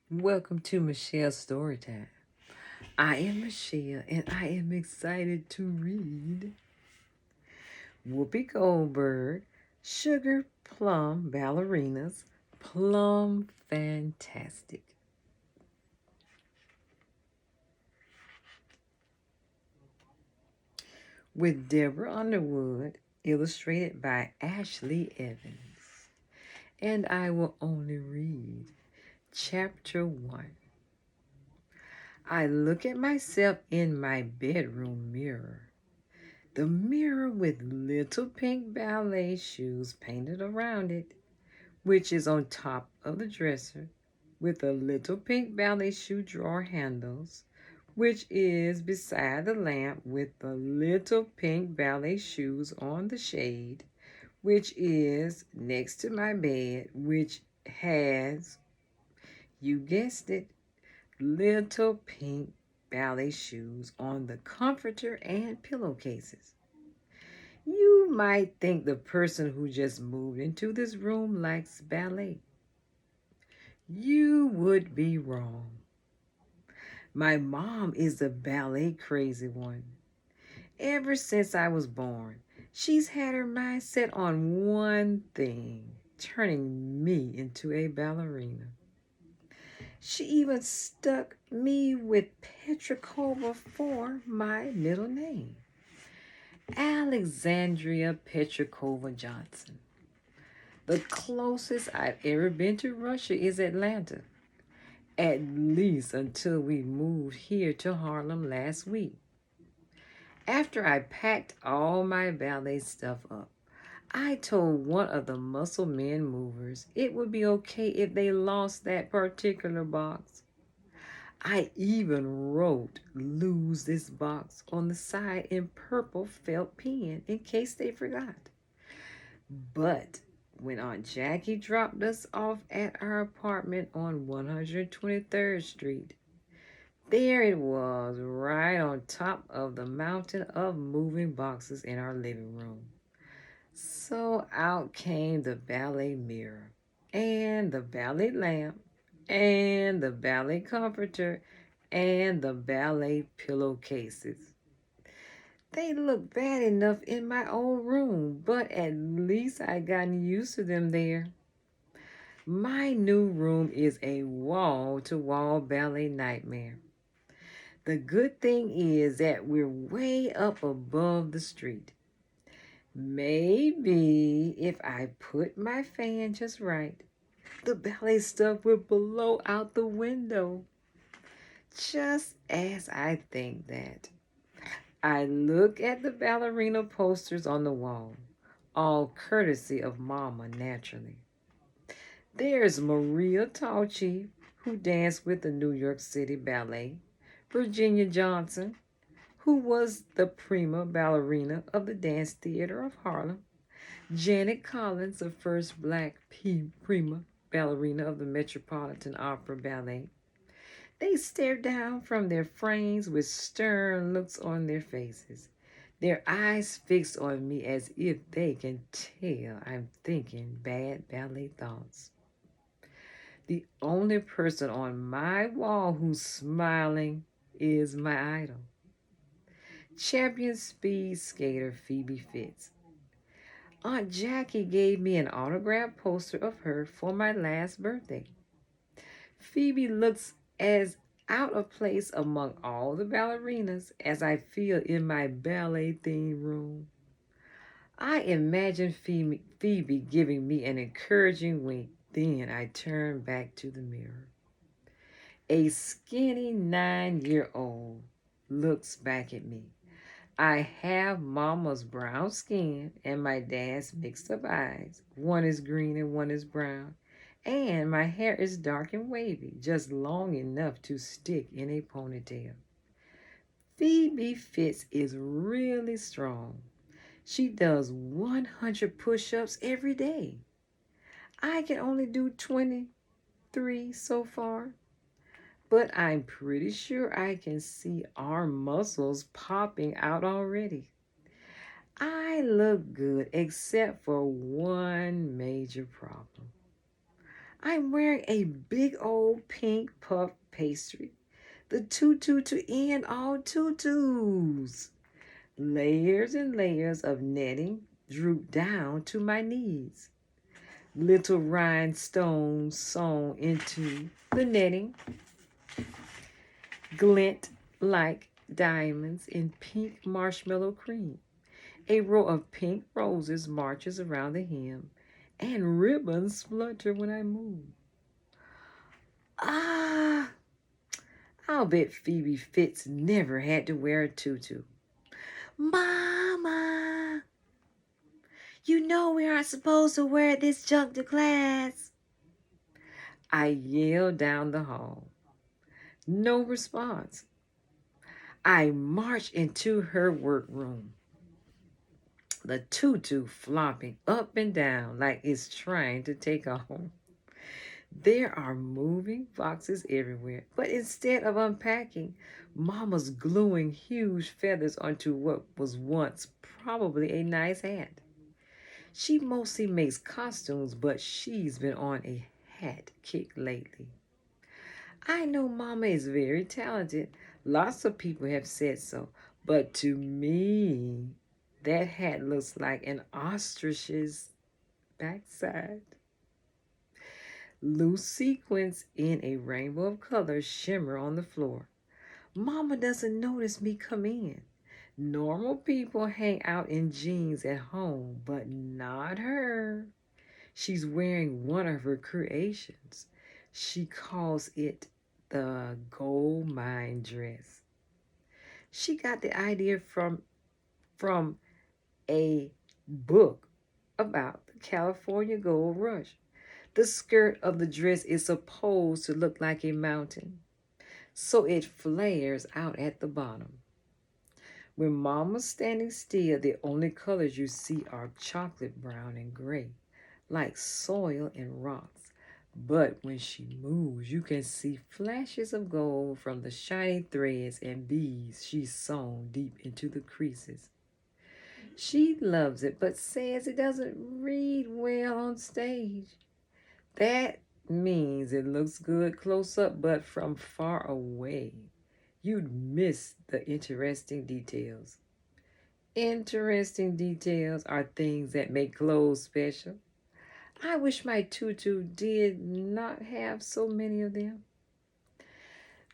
Welcome to Michelle's Storytime. I am Michelle and I am excited to read Whoopi Goldberg, Sugar Plum Ballerinas, Plum Fantastic. With Deborah Underwood, illustrated by Ashley Evans. And I will only read Chapter 1. I look at myself in my bedroom mirror. The mirror with little pink ballet shoes painted around it, which is on top of the dresser, with a little pink ballet shoe drawer handles, which is beside the lamp, with the little pink ballet shoes on the shade, which is next to my bed, which has, you guessed it, little pink ballet shoes on the comforter and pillowcases. You might think the person who just moved into this room likes ballet. You would be wrong. My mom is the ballet crazy one. Ever since I was born, she's had her mind set on one thing, turning me into a ballerina. She even stuck me with Petrikova for my middle name, Alexandria Petrikova Johnson. The closest I've ever been to Russia is Atlanta, at least until we moved here to Harlem last week. After I packed all my ballet stuff up, I told one of the muscle men movers it would be okay if they lost that particular box. I even wrote lose this box on the side in purple felt pen in case they forgot. But when Aunt Jackie dropped us off at our apartment on 123rd Street, there it was, right on top of the mountain of moving boxes in our living room. So out came the ballet mirror, and the ballet lamp, and the ballet comforter, and the ballet pillowcases. They look bad enough in my old room, but at least I gotten used to them there. My new room is a wall to wall ballet nightmare. The good thing is that we're way up above the street. Maybe if I put my fan just right, the ballet stuff will blow out the window. Just as I think that, I look at the ballerina posters on the wall, all courtesy of Mama, naturally. There's Maria Tallchief, who danced with the New York City Ballet, Virginia Johnson, who was the prima ballerina of the Dance Theater of Harlem, Janet Collins, the first black prima ballerina of the Metropolitan Opera Ballet. They stare down from their frames with stern looks on their faces, their eyes fixed on me as if they can tell I'm thinking bad ballet thoughts. The only person on my wall who's smiling is my idol, champion speed skater Phoebe Fitz. Aunt Jackie gave me an autographed poster of her for my last birthday. Phoebe looks as out of place among all the ballerinas as I feel in my ballet themed room. I imagine Phoebe giving me an encouraging wink. Then I turn back to the mirror. A skinny 9-year-old looks back at me. I have Mama's brown skin and my dad's mixed up eyes. One is green and one is brown. And my hair is dark and wavy, just long enough to stick in a ponytail. Phoebe Fitz is really strong. She does 100 push ups every day. I can only do 23 so far, but I'm pretty sure I can see our muscles popping out already. I look good except for one major problem. I'm wearing a big old pink puff pastry. The tutu to end all tutus. Layers and layers of netting droop down to my knees. Little rhinestones sewn into the netting glint like diamonds in pink marshmallow cream. A row of pink roses marches around the hem, and ribbons flutter when I move. Ah, I'll bet Phoebe Fitz never had to wear a tutu. Mama, you know we aren't supposed to wear this junk to class. I yelled down the hall. No response. I marched into her workroom, the tutu flopping up and down like it's trying to take off. There are moving boxes everywhere, but instead of unpacking, Mama's gluing huge feathers onto what was once probably a nice hat. She mostly makes costumes, but she's been on a hat kick lately. I know Mama is very talented. Lots of people have said so. But to me, that hat looks like an ostrich's backside. Loose sequins in a rainbow of colors shimmer on the floor. Mama doesn't notice me come in. Normal people hang out in jeans at home, but not her. She's wearing one of her creations. She calls it the gold mine dress. She got the idea from a book about the California gold rush. The skirt of the dress is supposed to look like a mountain, so it flares out at the bottom. When Mama's standing still, the only colors you see are chocolate brown and gray, like soil and rocks. But when she moves, you can see flashes of gold from the shiny threads and beads she's sewn deep into the creases. She loves it, but says it doesn't read well on stage. That means it looks good close up, but from far away, you'd miss the interesting details. Interesting details are things that make clothes special. I wish my tutu did not have so many of them.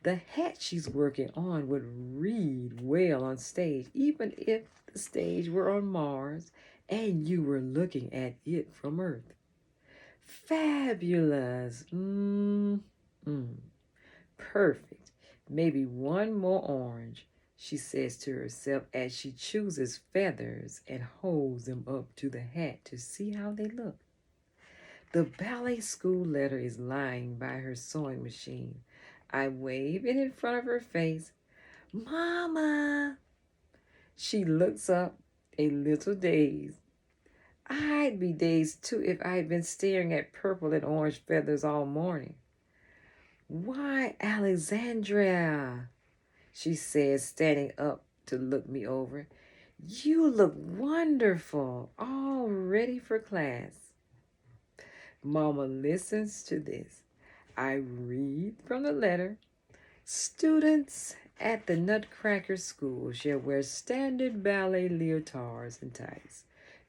The hat she's working on would read well on stage, even if the stage were on Mars and you were looking at it from Earth. Fabulous. Perfect. Maybe one more orange, she says to herself as she chooses feathers and holds them up to the hat to see how they look. The ballet school letter is lying by her sewing machine. I wave it in front of her face. Mama! She looks up, a little dazed. I'd be dazed too if I had been staring at purple and orange feathers all morning. Why, Alexandria, she says, standing up to look me over. You look wonderful, all ready for class. Mama listens to this. I read from the letter. Students at the Nutcracker School shall wear standard ballet leotards and tights.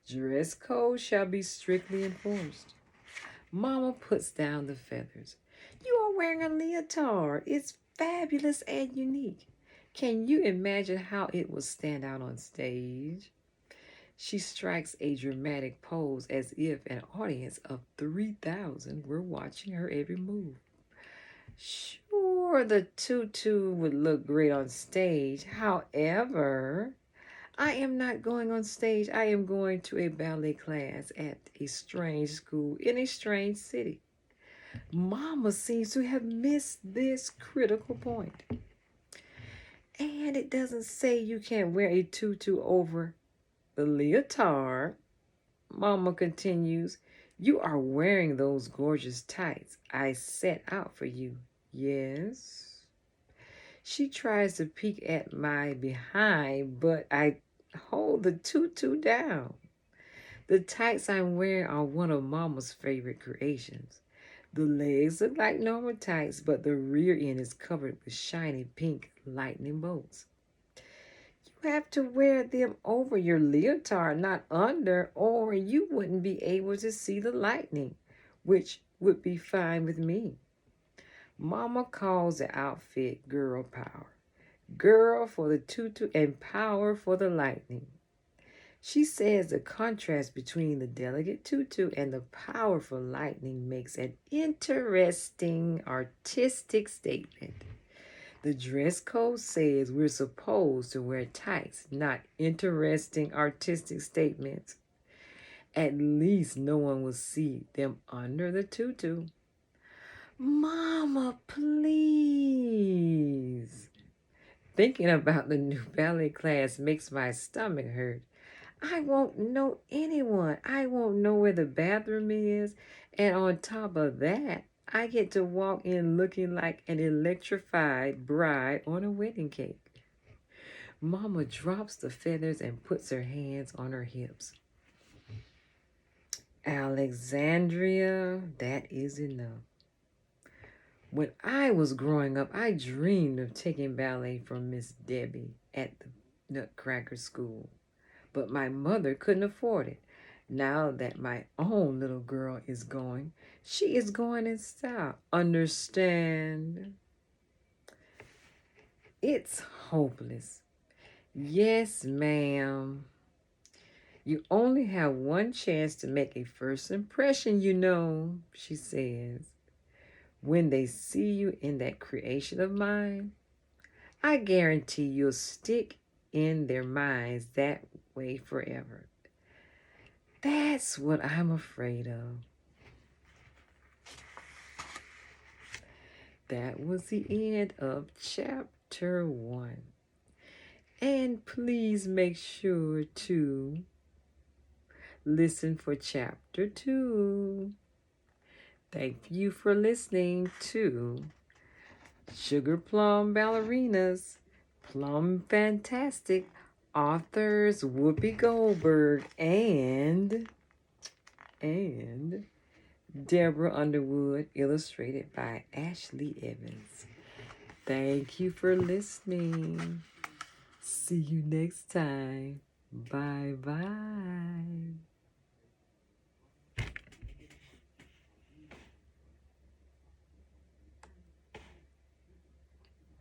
Dress code shall be strictly enforced. Mama puts down the feathers. You are wearing a leotard. It's fabulous and unique. Can you imagine how it will stand out on stage? She strikes a dramatic pose as if an audience of 3,000 were watching her every move. Sure, the tutu would look great on stage. However, I am not going on stage. I am going to a ballet class at a strange school in a strange city. Mama seems to have missed this critical point. And it doesn't say you can't wear a tutu over the leotard. Mama continues, you are wearing those gorgeous tights I set out for you. Yes. She tries to peek at my behind, but I hold the tutu down. The tights I'm wearing are one of Mama's favorite creations. The legs look like normal tights, but the rear end is covered with shiny pink lightning bolts. You have to wear them over your leotard, not under, or you wouldn't be able to see the lightning, which would be fine with me. Mama calls the outfit girl power. Girl for the tutu and power for the lightning. She says the contrast between the delicate tutu and the powerful lightning makes an interesting artistic statement. The dress code says we're supposed to wear tights, not interesting artistic statements. At least no one will see them under the tutu. Mama, please. Thinking about the new ballet class makes my stomach hurt. I won't know anyone. I won't know where the bathroom is. And on top of that, I get to walk in looking like an electrified bride on a wedding cake. Mama drops the feathers and puts her hands on her hips. Alexandria, that is enough. When I was growing up, I dreamed of taking ballet from Miss Debbie at the Nutcracker School, but my mother couldn't afford it. Now that my own little girl is going, she is going in style. Understand? It's hopeless. Yes, ma'am. You only have one chance to make a first impression, you know, she says. When they see you in that creation of mine, I guarantee you'll stick in their minds that way forever. That's what I'm afraid of. That was the end of chapter 1. And please make sure to listen for chapter 2. Thank you for listening to Sugar Plum Ballerinas, Plum Fantastic, authors Whoopi Goldberg and Deborah Underwood, illustrated by Ashley Evans. Thank you for listening. See you next time. Bye-bye.